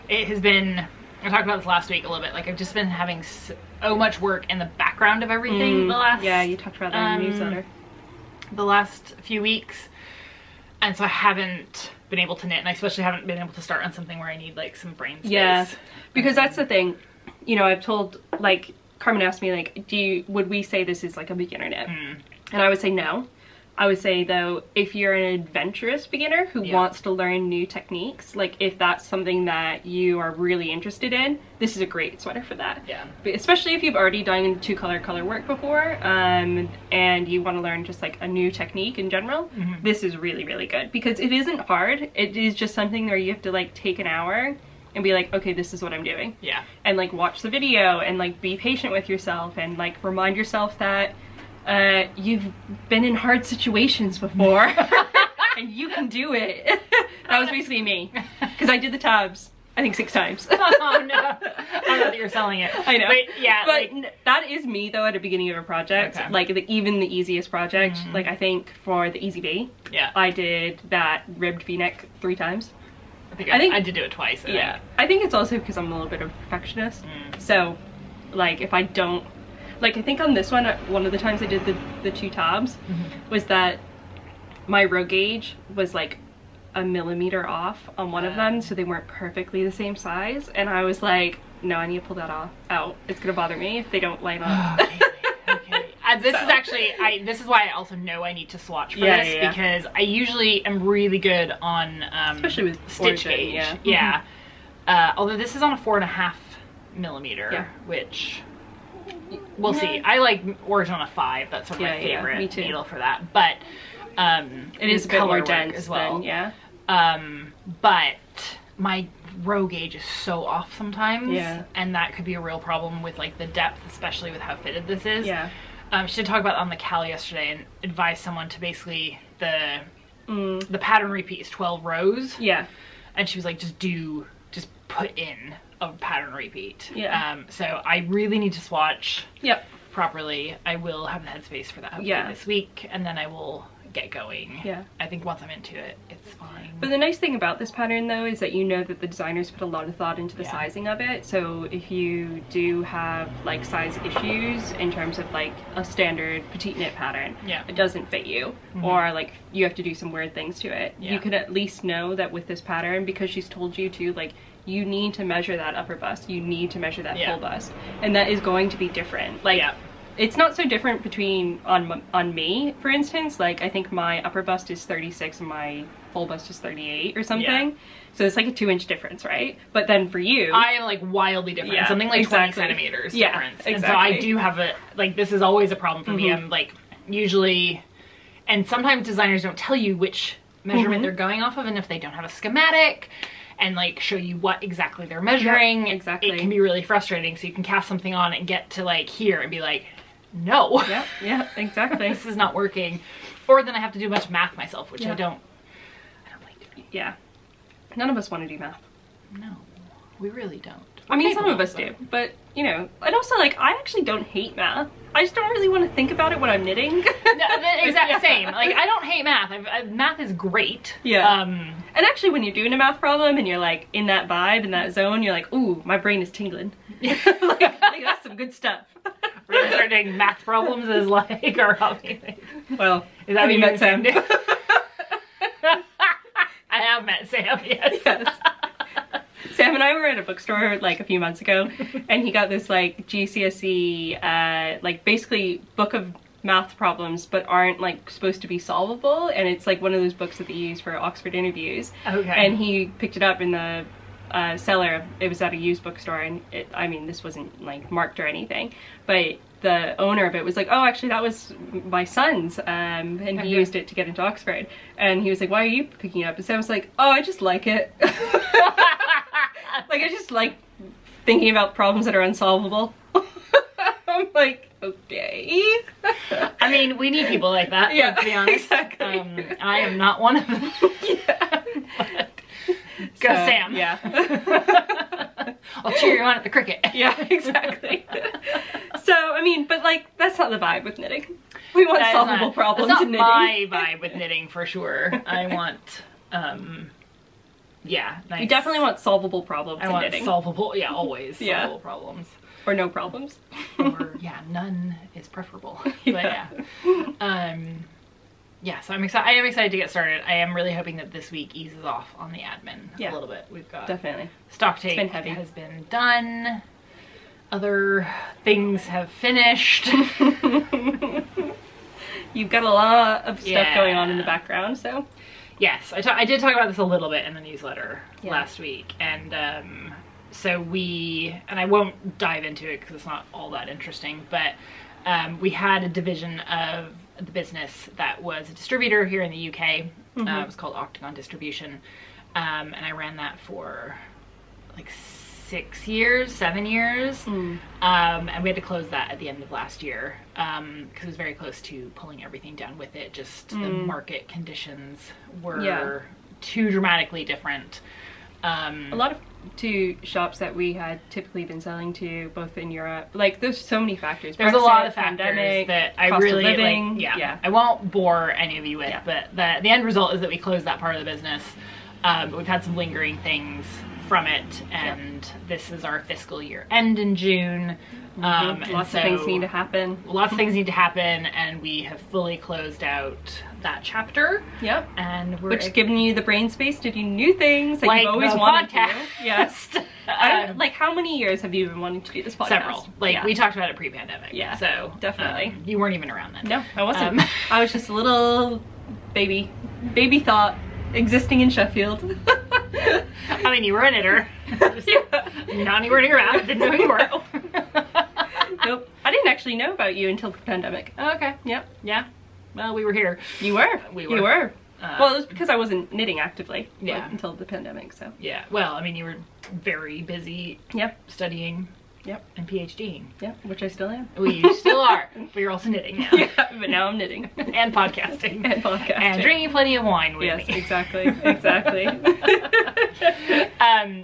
It has been, I talked about this last week a little bit, like I've just been having so much work in the background of everything the last... Yeah, you talked about that in the newsletter. The last few weeks. And so I haven't been able to knit, and I especially haven't been able to start on something where I need like some brain space. Yeah, because that's the thing. You know, I've told, like, Carmen asked me like, would we say this is like a beginner knit? And I would say no. I would say though, if you're an adventurous beginner who wants to learn new techniques, like if that's something that you are really interested in, this is a great sweater for that. Yeah. But especially if you've already done color work before, and you want to learn just like a new technique in general, this is really, really good because it isn't hard. It is just something where you have to like take an hour and be like, okay, this is what I'm doing. Yeah. And like watch the video and like be patient with yourself and like remind yourself that you've been in hard situations before and you can do it. That was basically me because I did the tabs I think 6 times. Oh no, I don't know that you're selling it. I know. But yeah, but like, that is me though at the beginning of a project. Okay. Like even the easiest project, like I think for the Easy Bay, I did that ribbed v-neck 3 times. I think I did do it twice. I think it's also because I'm a little bit of a perfectionist. So like if I don't, like I think on this one of the times I did the 2 tabs was that my row gauge was like a millimeter off on one of them, so they weren't perfectly the same size, and I was like, no, I need to pull that out. It's gonna bother me if they don't line up. Okay. This is actually, this is why I also know I need to swatch for this, because I usually am really good on especially with stitch Origin, gauge. Although this is on a 4.5 millimeter, which we'll see. I like Origin on a 5. That's sort of my favorite needle for that, but it is a bit more dense as well. Then, but my row gauge is so off sometimes, and that could be a real problem with like the depth, especially with how fitted this is. She did talk about it on the Cal yesterday and advised someone to basically the pattern repeat is 12 rows. And she was like, just put in a pattern repeat. So I really need to swatch properly. I will have the headspace for that this week, and then I will get going. I think once I'm into it, it's fine. But the nice thing about this pattern though is that you know that the designers put a lot of thought into the sizing of it, so if you do have like size issues in terms of like a standard petite knit pattern, it doesn't fit you, or like you have to do some weird things to it, you could at least know that with this pattern, because she's told you to, like, you need to measure that upper bust, you need to measure that full bust, and that is going to be different. Like it's not so different between on me, for instance. Like I think my upper bust is 36 and my full bust is 38 or something. So it's like a 2-inch difference, right? But then for you, I am like wildly different. Something like 20 centimeters difference. And so I do have a, like, this is always a problem for me. I'm like usually, and sometimes designers don't tell you which measurement they're going off of, and if they don't have a schematic and like show you what exactly they're measuring, it can be really frustrating. So you can cast something on and get to like here and be like, no. Exactly. This is not working. Or then I have to do a bunch of math myself, which I don't like doing. None of us want to do math. No, we really don't. I mean, some of us do, but you know, and also like I actually don't hate math. I just don't really want to think about it when I'm knitting. Exactly same. Like I don't hate math. Math is great. And actually, when you're doing a math problem and you're like in that vibe, in that zone, you're like, ooh, my brain is tingling. like that's some good stuff. We're gonna start doing math problems as like our hobby. Well, is that what you met Sam? I have met Sam. Yes. Sam and I were at a bookstore like a few months ago, and he got this like GCSE like basically book of math problems, but aren't like supposed to be solvable, and it's like one of those books that they use for Oxford interviews. And he picked it up in the cellar. It was at a used bookstore, and I mean, this wasn't like marked or anything, but the owner of it was like, oh, actually that was my son's, and he used it to get into Oxford. And he was like, why are you picking it up? And Sam was like, oh, I just like it. Like I just like thinking about problems that are unsolvable. I'm like, okay. I mean, we need people like that, let's be honest. Exactly. I am not one of them. But go Sam. I'll cheer you on at the cricket. Exactly. So, I mean, but like, that's not the vibe with knitting. We want solvable problems in knitting. That's not my vibe with knitting, for sure. I want, nice. You definitely want solvable problems in knitting. Solvable, always solvable problems. Or no problems. Or, none is preferable. But so I'm excited. I am excited to get started. I am really hoping that this week eases off on the admin a little bit. We've got stock take has been done. Other things have finished. you've got a lot of stuff going on in the background, so. Yes, I did talk about this a little bit in the newsletter last week, and so and I won't dive into it because it's not all that interesting, but we had a division of the business that was a distributor here in the UK. It was called Octagon Distribution, and I ran that for like 7 years, and we had to close that at the end of last year because it was very close to pulling everything down with it. Just the market conditions were too dramatically different. A lot of shops that we had typically been selling to, both in Europe, like there's so many factors. There's Brexit, a lot of factors pandemic, that I cost really of living, like. I won't bore any of you with, but the end result is that we closed that part of the business. But we've had some lingering things from it, and this is our fiscal year end in June. Lots of things need to happen. Lots of things need to happen, and we have fully closed out that chapter. Yep. And we're which giving you the brain space to do new things that like you've always wanted to do. Yes. Like, how many years have you been wanting to do this podcast? Several. Like, we talked about it pre-pandemic. Yeah. So definitely. You weren't even around then. No, I wasn't. I was just a little baby thought existing in Sheffield. I mean, you were a knitter. Not anywhere near around. Didn't know who you were. Nope. I didn't actually know about you until the pandemic. Oh, okay. Yep. Yeah. Well, we were here. You were. We were. You were. Well, it was because I wasn't knitting actively until the pandemic, so. Yeah. Well, I mean, you were very busy studying and PhDing. Yep, which I still am. Well, you still are, but you're also knitting now. Yeah, but now I'm knitting. And podcasting. And podcasting. And drinking plenty of wine with me. Yes, exactly. Exactly.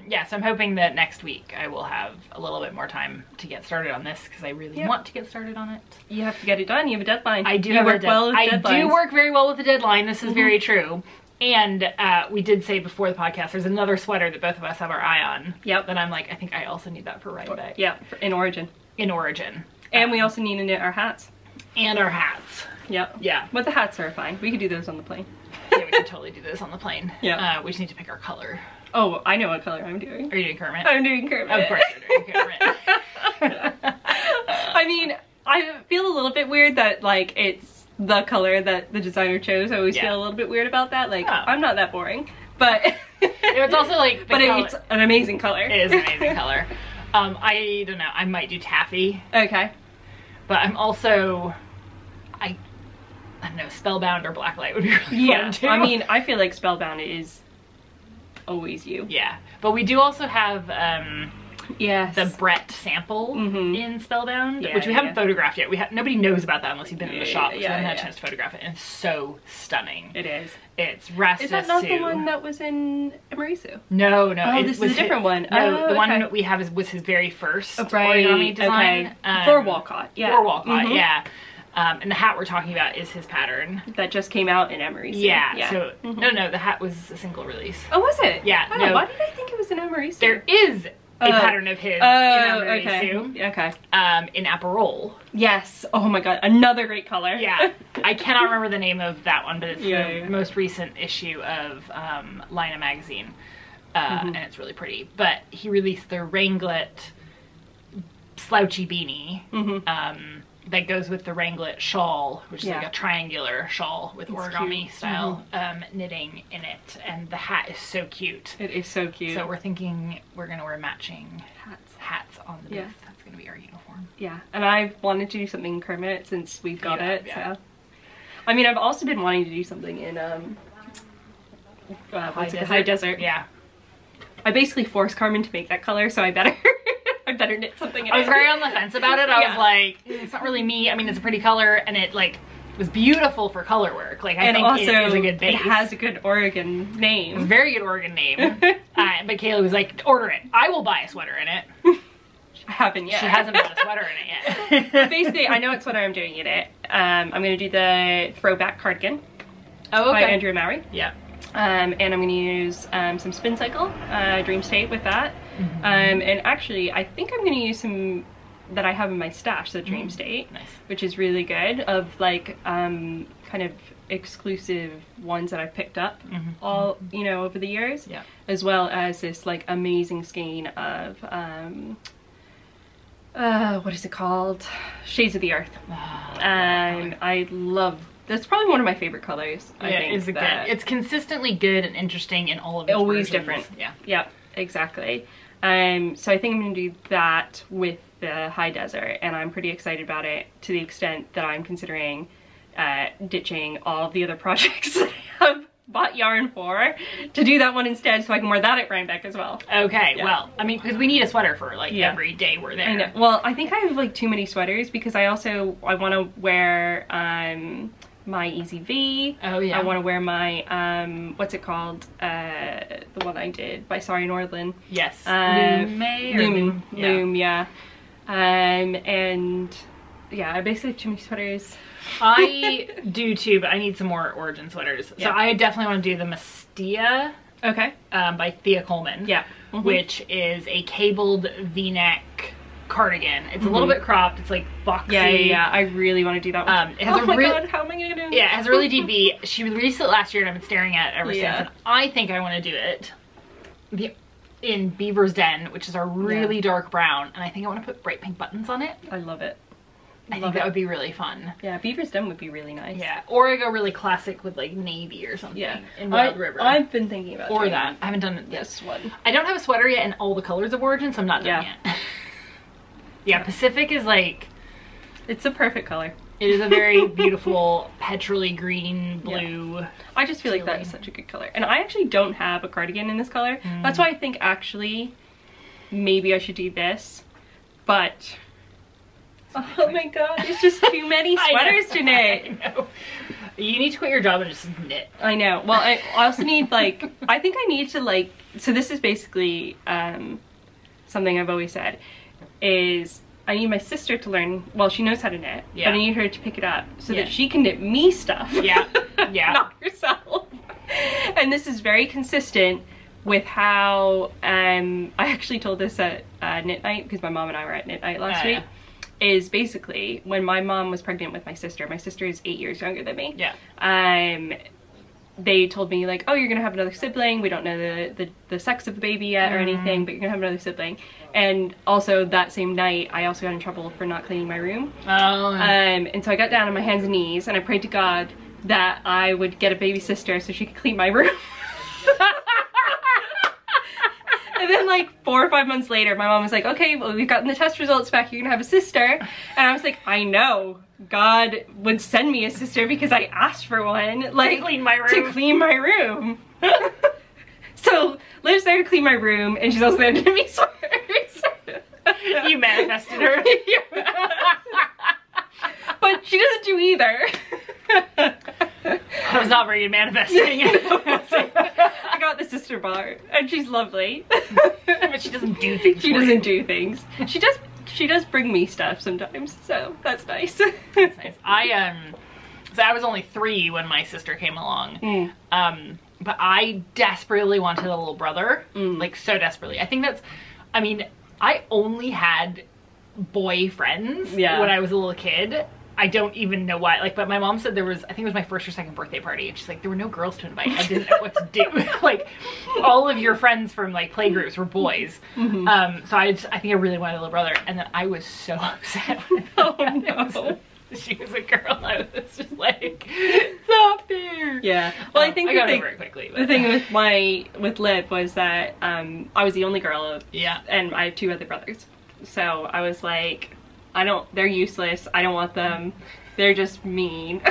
Yeah, so I'm hoping that next week I will have a little bit more time to get started on this, because I really want to get started on it. You have to get it done. You have a deadline. I do. You work well with deadlines. I do work very well with the deadline. This is very true. And we did say before the podcast, there's another sweater that both of us have our eye on. Yep. And I'm like, I think I also need that for Rhinebeck. Yeah, in Origin. In Origin. And we also need to knit our hats. And our hats. Yep. Yeah. But the hats are fine. We could do those on the plane. Yeah, we could totally do this on the plane. Yeah. We just need to pick our color. Oh, I know what color I'm doing. Are you doing Kermit? I'm doing Kermit. Of course you're doing Kermit. I mean, I feel a little bit weird that, like, it's the color that the designer chose. I always feel a little bit weird about that. Like, I'm not that boring. But it's also like but it's an amazing color. It is an amazing color. I don't know, I might do taffy. Okay. But I'm also I don't know, Spellbound or Blacklight would be really fun too. I mean, I feel like Spellbound is always you. Yeah. But we do also have the Brett sample in Spellbound, which we haven't photographed yet. Nobody knows about that unless you've been in the shop. So I haven't had a chance to photograph it, and it's so stunning. It is. It's Rasta Is that not the one that was in Amarisu? No, no. Oh, this is a different one. No, the one that we have was his very first origami design. Okay. For Walcot, yeah. For Walcot, yeah. And the hat we're talking about is his pattern. That just came out in Amarisu. Yeah, so, no, the hat was a single release. Oh, was it? Yeah. Oh, why did I think it was in Amarisu? There is a pattern of his in Amarisu. Okay. In Aperol. Yes. Oh my god, another great color. Yeah. I cannot remember the name of that one, but it's the most recent issue of Lina magazine. And it's really pretty. But he released the Wranglet slouchy beanie. That goes with the Wranglet shawl, which is like a triangular shawl with origami style knitting in it. And the hat is so cute. It is so cute. So we're thinking we're going to wear matching hats on the booth. That's going to be our uniform. Yeah, and I've wanted to do something in Kermit since we've got it. So, I mean, I've also been wanting to do something in High Desert. Yeah. I basically forced Carmen to make that color, so I better knit something in it. I was very on the fence about it. I was like, it's not really me. I mean, it's a pretty color, and it like was beautiful for color work. Like, I think also, it is a good base. It has a good Oregon name. It's a very good Oregon name. But Kayleigh was like, order it. I will buy a sweater in it. I haven't yet. She hasn't bought a sweater in it yet. Basically, I know what sweater I'm doing in it. I'm going to do the throwback cardigan by Andrea Mowry. Yeah. And I'm going to use some Spincycle Dream State with that. And actually, I think I'm going to use some that I have in my stash, the Dream State, which is really good, of like kind of exclusive ones that I've picked up all, you know, over the years, as well as this like amazing skein of what is it called? Shades of the Earth. I love That's probably one of my favorite colors. I think it's good. It's consistently good and interesting in all of its always versions. different. Yeah, exactly. So I think I'm gonna do that with the High Desert, and I'm pretty excited about it to the extent that I'm considering ditching all of the other projects that I have bought yarn for to do that one instead, so I can wear that at Rhinebeck as well. Okay, well, I mean, because we need a sweater for like every day we're there. I know. Well, I think I have like too many sweaters because I want to wear my Easy V. Oh yeah. I want to wear my what's it called? The one I did by Sorry Nordland. Yes. Loom, yeah. And yeah, I basically have too many sweaters. I do too, but I need some more Origin sweaters. So I definitely want to do the Mestia. Okay. By Thea Coleman. Yeah. Which is a cabled V-neck cardigan. It's a little bit cropped. It's like boxy. Yeah. I really want to do that one. It has oh my god, how am I gonna do it? Yeah, it has a really deep V. She released it last year and I've been staring at it ever since. And I think I want to do it in Beaver's Den, which is a really dark brown. And I think I want to put bright pink buttons on it. I love it. I think that would be really fun. Yeah, Beaver's Den would be really nice. Yeah, or I go really classic with like navy or something. Yeah, in Wild River. I've been thinking about or that. I haven't done this one. I don't have a sweater yet in all the colors of Origin, so I'm not done yet. Yeah, Pacific is like, it's a perfect color. It is a very beautiful petrol-y green, blue. Yeah. I just feel like that is such a good color. And I actually don't have a cardigan in this color. That's why I think actually maybe I should do this, but. Oh my god, it's just too many sweaters today. I know. You need to quit your job and just knit. I know. Well, I also need like, I think I need to like, so this is basically something I've always said, is I need my sister to learn, well, she knows how to knit, but I need her to pick it up so that she can knit me stuff. Yeah, Not herself. And this is very consistent with how, I actually told this at knit night, because my mom and I were at knit night last week. Is basically when my mom was pregnant with my sister is 8 years younger than me. They told me like, oh, you're gonna have another sibling. We don't know the sex of the baby yet or anything, but you're gonna have another sibling. And also that same night, I also got in trouble for not cleaning my room. And so I got down on my hands and knees and I prayed to God that I would get a baby sister so she could clean my room. And then like 4 or 5 months later, my mom was like, okay, well, we've gotten the test results back. You're gonna have a sister. And I was like, I know. God would send me a sister because I asked for one. Like, to clean my room. So Liv's there to clean my room and she's also there to give me sweaters. You manifested her. But she doesn't do either. That was not very good manifesting. I got the sister bar and she's lovely. But she doesn't do things. She doesn't do things. She does bring me stuff sometimes, so that's nice. That's nice. So I was only 3 when my sister came along. But I desperately wanted a little brother. Like so desperately. I think that's, I mean, I only had boy friends when I was a little kid. I don't even know why, like, but my mom said there was, I think it was my 1st or 2nd birthday party, and she's like, there were no girls to invite. I didn't know what to do. Like, all of your friends from, like, playgroups were boys. So I think I really wanted a little brother, and then I was so upset. Oh, no. She was a girl. I was just like, it's not fair. Yeah. Well, I think I got over it quickly. But. The thing with Liv was that I was the only girl. And I have 2 other brothers. So I was like, they're useless. I don't want them. They're just mean.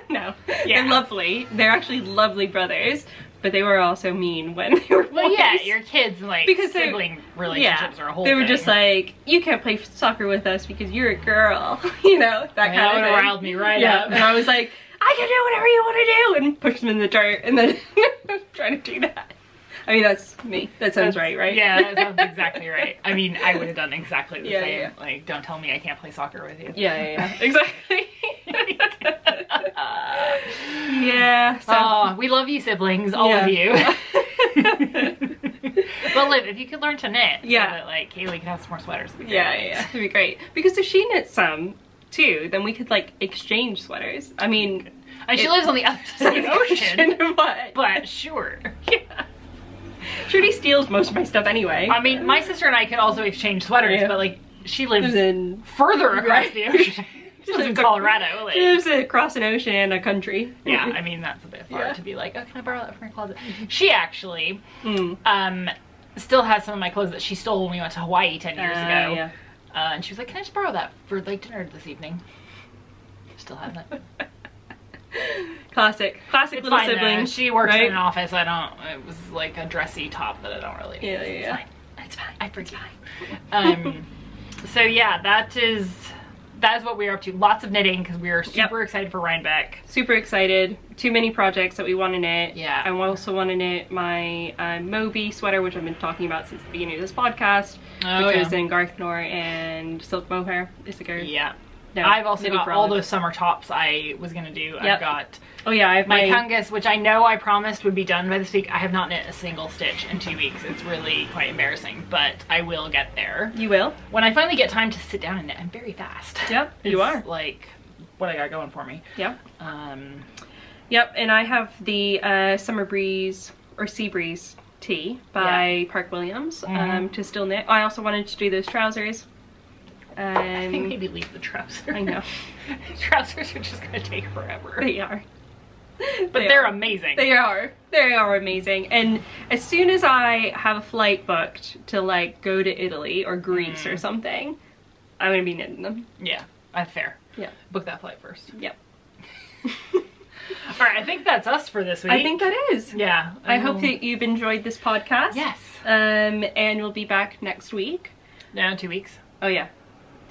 No. They're lovely. They're actually lovely brothers. But they were also mean when they were boys. Well, yeah, your kids, like, because sibling relationships are a whole thing. They were just like, you can't play soccer with us because you're a girl. You know, that kind of thing. That would have riled me right up. And I was like, I can do whatever you want to do! And push them in the dirt and then trying to do that. I mean, that's me. That sounds right? Yeah, that sounds exactly right. I mean, I would have done exactly the same. Yeah. Like, don't tell me I can't play soccer with you. Yeah. Exactly. Yeah. So. We love you, siblings, all of you. But Liv, if you could learn to knit, so that, like, Kayleigh can have some more sweaters. Yeah. It'd be great. Because if she knits some, too, then we could, like, exchange sweaters. I mean... she lives on the other side of the ocean. But sure. Yeah. Trudy steals most of my stuff anyway. I mean, my sister and I could also exchange sweaters, but like, she lives further across the ocean. She lives in Colorado. Like. She lives across an ocean and a country. Yeah, I mean, that's a bit far to be like, oh, can I borrow that from your closet? She actually still has some of my clothes that she stole when we went to Hawaii 10 years ago. Yeah. And she was like, can I just borrow that for like dinner this evening? Still has it. Classic little sibling. She works in an office. It was like a dressy top that I don't really need. Yeah. It's fine. I forgive. So yeah, that is what we are up to. Lots of knitting because we are super excited for Rhinebeck. Super excited. Too many projects that we want to knit. Yeah. I also want to knit my Moby sweater, which I've been talking about since the beginning of this podcast. Which is in Garçons and silk mohair is the girl. Yeah. No, I've also got all those summer tops I was gonna do. I've got I have my Kungus, which I know I promised would be done by this week. I have not knit a single stitch in 2 weeks. It's really quite embarrassing, but I will get there. You will? When I finally get time to sit down and knit, I'm very fast. Yep, you are. Like what I got going for me. Yep. Yep, and I have the Summer Breeze or Sea Breeze tee by Park Williams to still knit. I also wanted to do those trousers. I think maybe leave the trousers. I know. Trousers are just gonna take forever. They are. But they're amazing. They are. They are amazing. And as soon as I have a flight booked to like go to Italy or Greece or something, I'm gonna be knitting them. Yeah, that's fair. Yeah. Book that flight first. Yep. Alright, I think that's us for this week. I think that is. Yeah. I hope that you've enjoyed this podcast. Yes. And we'll be back next week. No, 2 weeks. Oh yeah.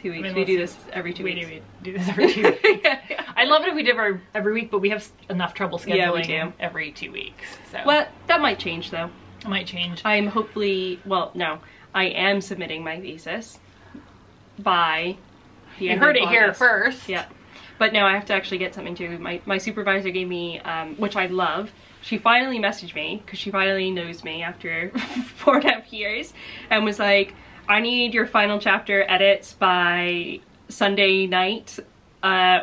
2 weeks. I mean, we do this every 2 weeks. We do this every 2 weeks. I'd love it if we did every week, but we have enough trouble scheduling every 2 weeks. So. Well, that might change though. It might change. I'm hopefully, well, no, I am submitting my thesis by the end of August. You heard it here first. Yeah. But no, I have to actually get something too. My supervisor gave me, which I love, she finally messaged me, because she finally knows me after 4.5 years, and was like, I need your final chapter edits by Sunday night,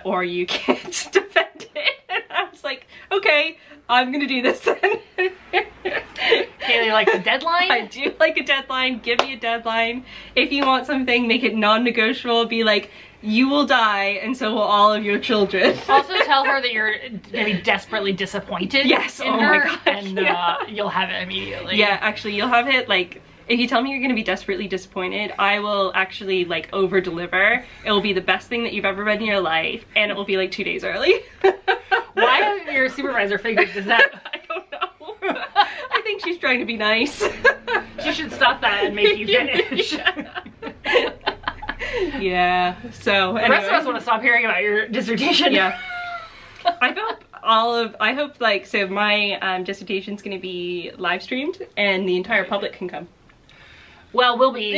or you can't defend it. And I was like, okay, I'm gonna do this then. Kayleigh likes a deadline? I do like a deadline. Give me a deadline. If you want something, make it non-negotiable. Be like, you will die, and so will all of your children. Also tell her that you're gonna be desperately disappointed. Yes, in her, my gosh. And you'll have it immediately. Yeah, actually, you'll have it like, if you tell me you're gonna be desperately disappointed, I will actually like over deliver. It will be the best thing that you've ever read in your life, and it will be like 2 days early. Why hasn't your supervisor figured this out? I don't know. I think she's trying to be nice. She should stop that and make you finish. Yeah, so the rest of us want to stop hearing about your dissertation. Yeah. I hope like, so my dissertation's gonna be live streamed and the entire public can come. Well, we'll be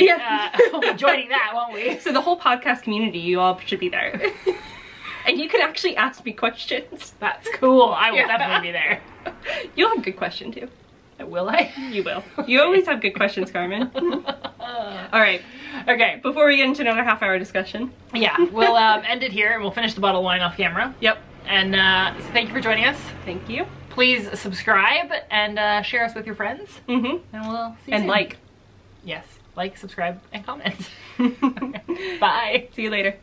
joining that, won't we? So the whole podcast community, you all should be there. And you can actually ask me questions. That's cool. I will definitely be there. You'll have a good question too. Will I? You will. You always have good questions, Carmen. Alright. Okay, before we get into another half-hour discussion. Yeah, we'll end it here and we'll finish the bottle of wine off camera. Yep. And so thank you for joining us. Thank you. Please subscribe and share us with your friends. And we'll see you soon. And like. Yes. Like, subscribe, and comment. Bye. See you later.